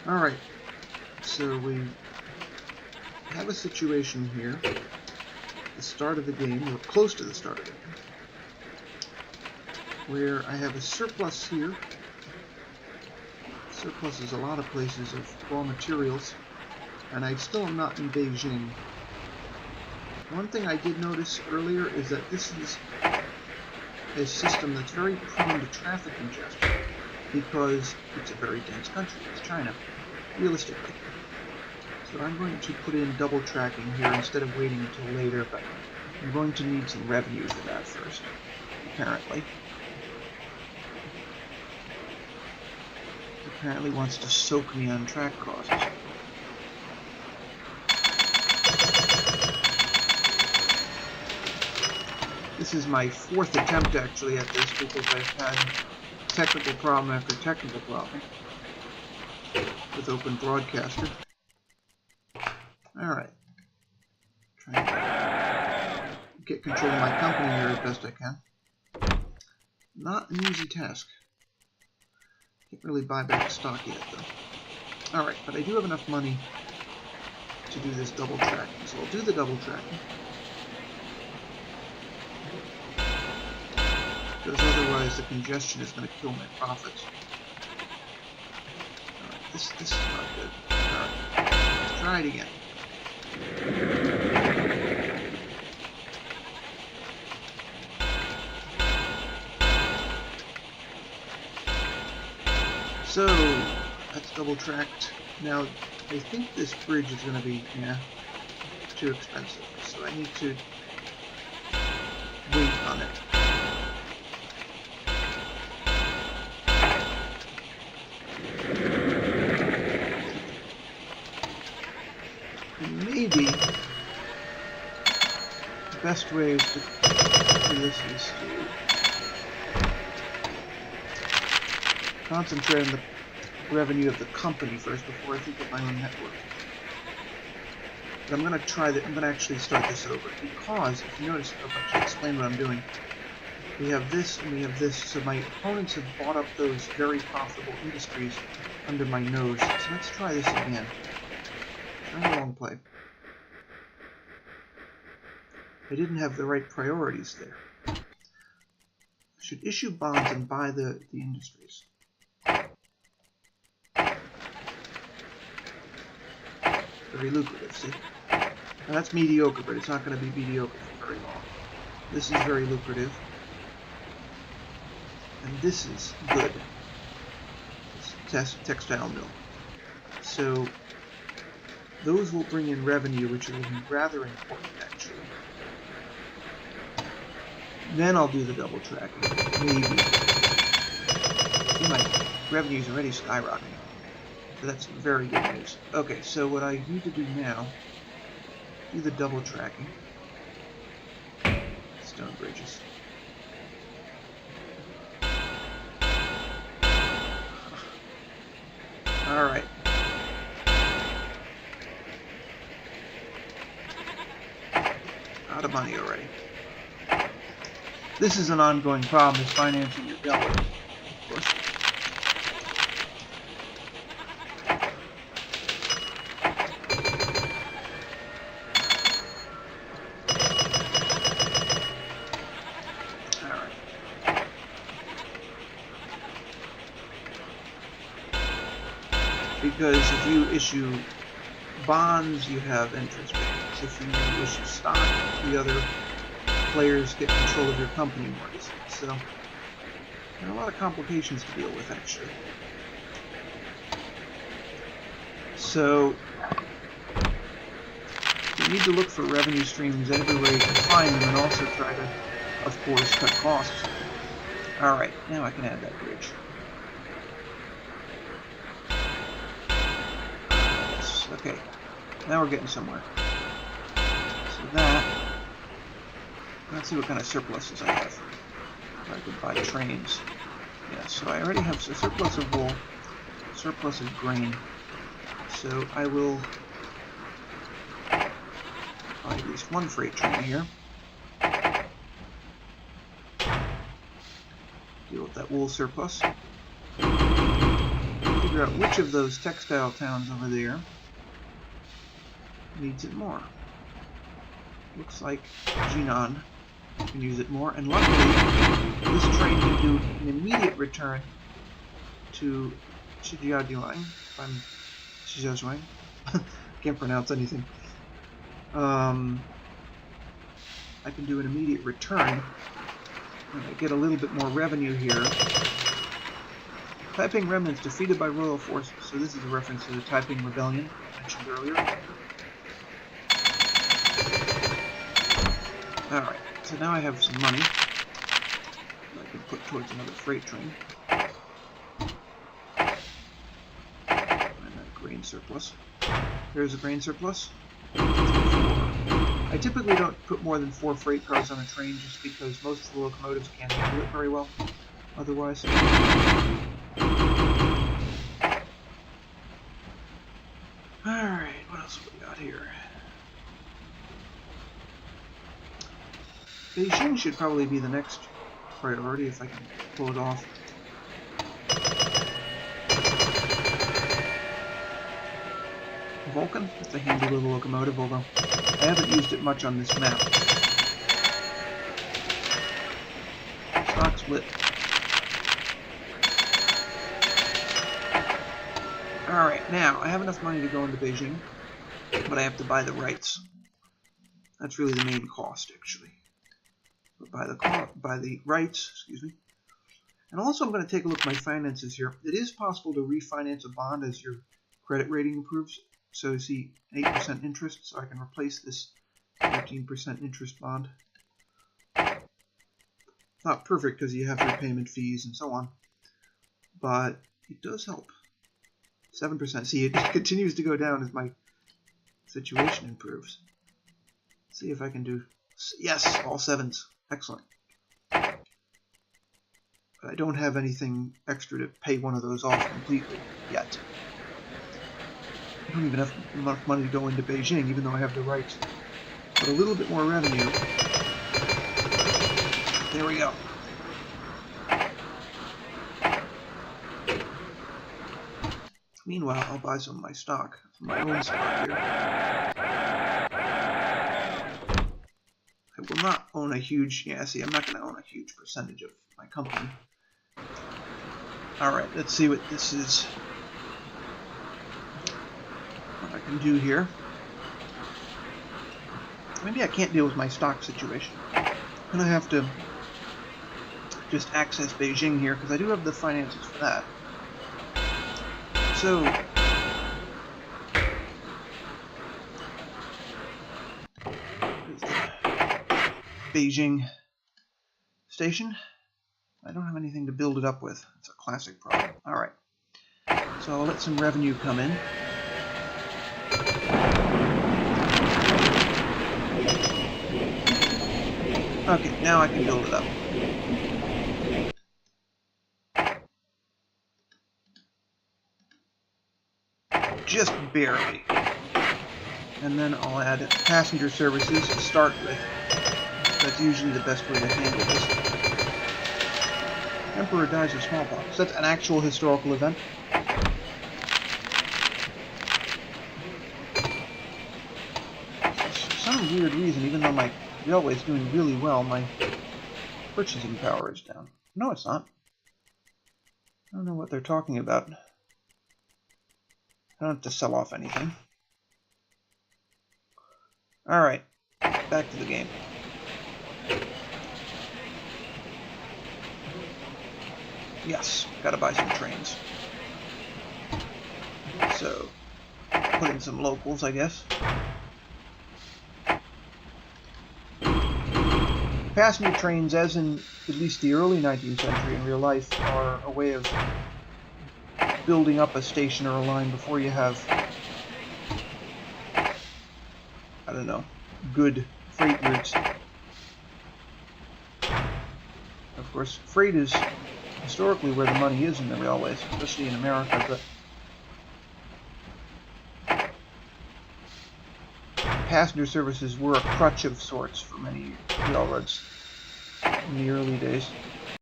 Alright, so we have a situation here, the start of the game, or close to the start of the game, where I have a surplus here. Surplus is a lot of places of raw materials, and I still am not in Beijing. One thing I did notice earlier is that this is a system that's very prone to traffic congestion because it's a very dense country. It's China, realistically. So I'm going to put in double tracking here instead of waiting until later, but I'm going to need some revenue for that first, apparently. Apparently wants to soak me on track costs. This is my fourth attempt actually at this because I've had technical problem after technical problem with Open Broadcaster. Alright. Trying to get control of my company here as best I can. Not an easy task. Can't really buy back stock yet though. Alright, but I do have enough money to do this double tracking, so I'll do the double tracking. Because otherwise the congestion is going to kill my profits. Alright, this is not good. Alright, let's try it again. So, that's double tracked. Now, I think this bridge is going to be, too expensive. So I need to wait on it. And maybe the best way is to do this is to concentrate on the revenue of the company first before I think of my own network. But I'm going to try that. I'm going to actually start this over because if you notice, I'll actually explain what I'm doing. We have this and we have this, so my opponents have bought up those very profitable industries under my nose. So let's try this again. Try the long play. I didn't have the right priorities there. I should issue bonds and buy the industries. Very lucrative, see? Now that's mediocre, but it's not going to be mediocre for very long. This is very lucrative. And this is good. This textile mill. So those will bring in revenue, which will be rather important, actually. Then I'll do the double tracking. Maybe. See, my revenue's already skyrocketing. So that's very good news. Okay, so what I need to do now, do the double tracking. Stone bridges. Alright. Out of money already. This is an ongoing problem, is financing your government, of course. Because if you issue bonds, you have interest payments. If you issue stock, the other players get control of your company more easily. So there are a lot of complications to deal with, actually. So you need to look for revenue streams everywhere you can find them, and also try to, of course, cut costs. Alright, now I can add that bridge. Okay, now we're getting somewhere. So that, let's see what kind of surpluses I have. I could buy trains. Yeah, so I already have a surplus of wool, surplus of grain. So I will buy at least one freight train here. Deal with that wool surplus. figure out which of those textile towns over there needs it more. Looks like Jinan can use it more, and luckily this train can do an immediate return to Shijiazhuang. If I'm Shijiazhuang, can't pronounce anything. I can do an immediate return, and I get a little bit more revenue here. Taiping remnants defeated by royal forces. So this is a reference to the Taiping rebellion I mentioned earlier. Alright, so now I have some money that I can put towards another freight train. And a grain surplus. There's a grain surplus. I typically don't put more than 4 freight cars on a train just because most of the locomotives can't handle it very well otherwise. Alright, what else have we got here? Beijing should probably be the next priority if I can pull it off. Vulcan, that's a handy little locomotive, although I haven't used it much on this map. Stock split. Alright, now, I have enough money to go into Beijing, but I have to buy the rights. That's really the main cost, actually. But buy the rights, excuse me. And also I'm going to take a look at my finances here. It is possible to refinance a bond as your credit rating improves. So you see 8% interest, so I can replace this 13% interest bond. It's not perfect because you have repayment fees and so on, but it does help. 7%. See, it continues to go down as my situation improves. Let's see if I can do... Yes, all 7s. Excellent. But I don't have anything extra to pay one of those off completely yet. I don't even have enough money to go into Beijing, even though I have the rights. But a little bit more revenue. There we go. Meanwhile, I'll buy some of my stock, some of my own stock here. I will not own a huge... Yeah, see, I'm not going to own a huge percentage of my company. Alright, let's see what this is. What I can do here. Maybe I can't deal with my stock situation. I'm going to have to just access Beijing here, because I do have the finances for that. So, Beijing station. I don't have anything to build it up with. It's a classic problem. Alright. So I'll let some revenue come in. Okay, now I can build it up. Just barely. And then I'll add passenger services to start with. That's usually the best way to handle this. Emperor dies of smallpox. That's an actual historical event. For some weird reason, even though my railway is doing really well, my purchasing power is down. No, it's not. I don't know what they're talking about. I don't have to sell off anything. Alright, back to the game. Yes, gotta buy some trains. So, put in some locals, I guess. Passenger trains, as in at least the early 19th century in real life, are a way of building up a station or a line before you have, I don't know, good freight routes. Of course, freight is historically where the money is in the railways, especially in America, but passenger services were a crutch of sorts for many railroads in the early days.